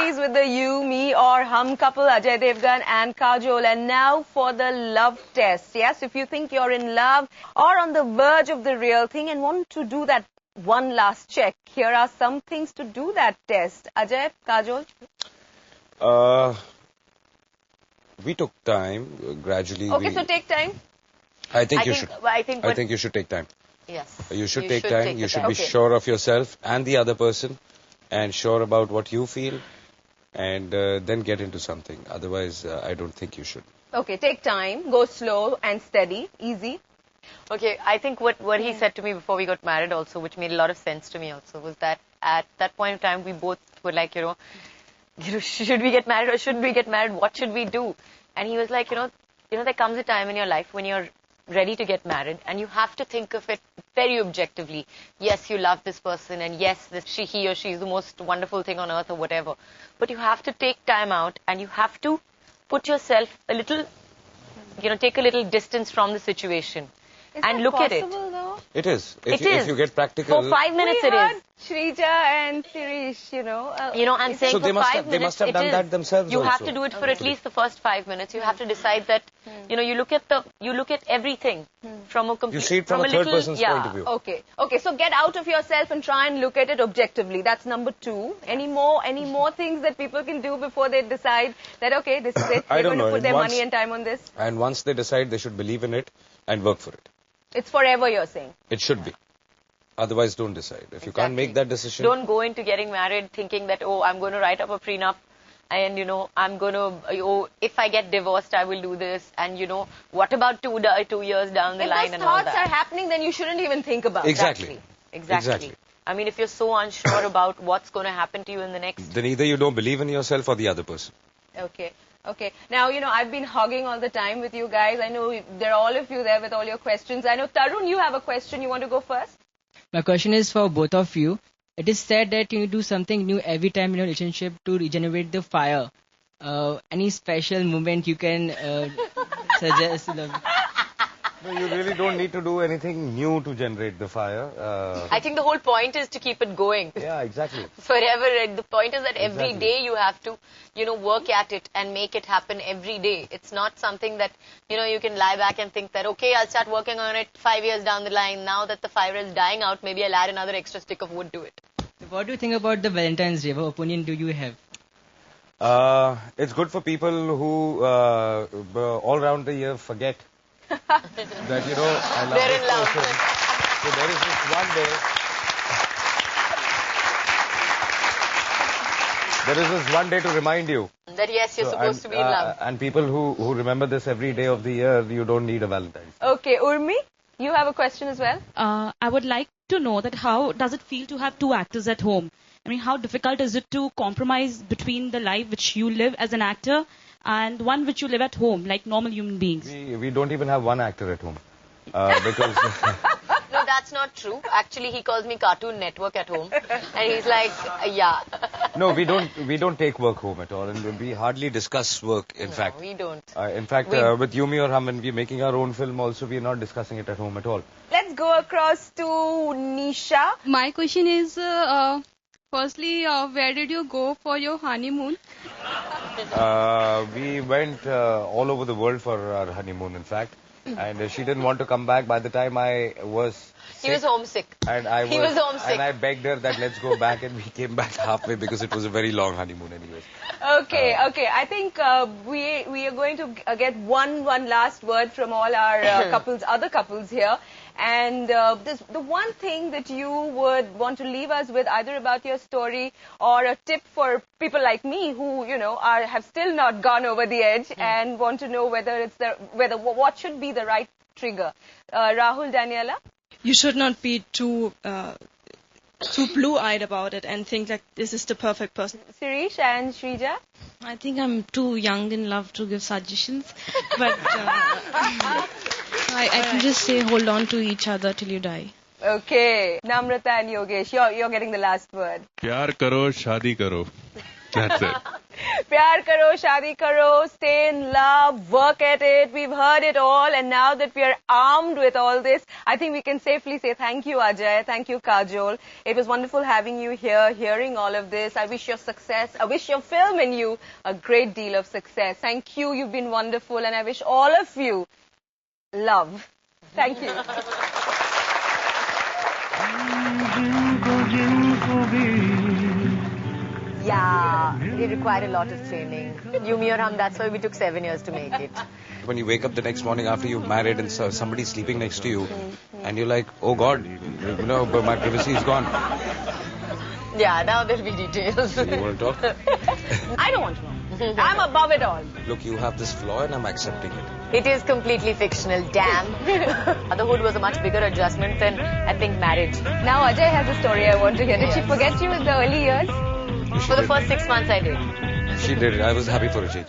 Valentines with the you, me or hum couple Ajay Devgan and Kajol. And now for the love test. Yes, if you think you're in love or on the verge of the real thing and want to do that one last check, here are some things to do that test. Ajay, Kajol? We took time, gradually. Okay, so take time. I think you should. I think you should take time. Yes. You should take time. You should be sure of yourself and the other person, and sure about what you feel, and then get into something. Otherwise, I don't think you should. Okay, take time, go slow and steady, easy. Okay, I think what he said to me before we got married also, which made a lot of sense to me also, was that at that point in time, we both were like, should we get married or shouldn't we get married? What should we do? And he was like, there comes a time in your life when you're ready to get married, and you have to think of it very objectively. Yes, you love this person, and yes, he or she is the most wonderful thing on earth or whatever. But you have to take time out, and you have to put yourself a little, take a little distance from the situation and look at it. Though? It is. If you get practical. For 5 minutes it is. Shrija and Sirish, I'm saying so for 5 minutes they must have done that themselves. You have to do it for at least the first 5 minutes. You have to decide that, you look at everything from a complete. You see it from a third person's point of view. Okay. So get out of yourself and try and look at it objectively. That's number 2. Any more things that people can do before they decide that this is it. They're going to put their money and time on this. And once they decide, they should believe in it and work for it. It's forever, you're saying. It should be. Otherwise, don't decide. If you can't make that decision... Don't go into getting married thinking that, I'm going to write up a prenup and, I'm going to, if I get divorced, I will do this. And, what about 2 years down the line and all that? If those thoughts are happening, then you shouldn't even think about it. Exactly. I mean, if you're so unsure about what's going to happen to you in the next... Then either you don't believe in yourself or the other person. Okay. Now, I've been hogging all the time with you guys. I know there are all of you there with all your questions. I know, Tarun, you have a question. You want to go first? My question is for both of you. It is said that you do something new every time in your relationship to regenerate the fire. Any special moment you can suggest? No, you really don't need to do anything new to generate the fire. I think the whole point is to keep it going. Yeah, exactly. Forever. The point is that every day you have to, work at it and make it happen every day. It's not something that, you can lie back and think that, okay, I'll start working on it 5 years down the line. Now that the fire is dying out, maybe I'll add another extra stick of wood to it. What do you think about the Valentine's Day? What opinion do you have? It's good for people who all around the year forget that, I love They're this in love. person. So there is this one day. There is this one day to remind you. That yes, you're supposed to be in love. And people who remember this every day of the year, you don't need a Valentine's. Okay, Urmi, you have a question as well? I would like to know that how does it feel to have 2 actors at home? I mean, how difficult is it to compromise between the life which you live as an actor and one which you live at home, like normal human beings? We don't even have one actor at home. Because... No, that's not true. Actually, he calls me Cartoon Network at home. And he's like, yeah. No, we don't take work home at all. And we hardly discuss work, in fact. We don't. In fact, with Yumi or Hum, when we're making our own film also, we're not discussing it at home at all. Let's go across to Nisha. My question is, firstly, where did you go for your honeymoon? We went all over the world for our honeymoon, in fact. And she didn't want to come back. By the time I was sick, he was homesick. And he was homesick. And I begged her that let's go back, and we came back halfway because it was a very long honeymoon anyways. Okay. I think we are going to get one last word from all our other couples here. And the one thing that you would want to leave us with, either about your story or a tip for people like me who, have still not gone over the edge and want to know whether what should be the right trigger. Rahul, Daniela? You should not be too blue-eyed about it and think that this is the perfect person. Sirish and Shrija? I think I'm too young in love to give suggestions, but I can just say hold on to each other till you die. Okay. Namrata and Yogesh, you're getting the last word. Pyar karo, shaadi karo. That's it. Pyar karo, shadi karo, stay in love, work at it. We've heard it all, and now that we are armed with all this, I think we can safely say thank you, Ajay. Thank you, Kajol. It was wonderful having you here, hearing all of this. I wish your success, I wish your film and you a great deal of success. Thank you. You've been wonderful, and I wish all of you love. Thank you. Yeah, it required a lot of training. You, me, or hum, that's why we took 7 years to make it. When you wake up the next morning after you've married and somebody's sleeping next to you, and you're like, oh God, but my privacy is gone. Yeah, now there'll be details. You want to talk? I don't want to know. I'm above it all. Look, you have this flaw and I'm accepting it. It is completely fictional, damn. Motherhood was a much bigger adjustment than, I think, marriage. Now Ajay has a story I want to hear. Did she forget you in the early years? For the first 6 months I did. She did it. I was happy for a change.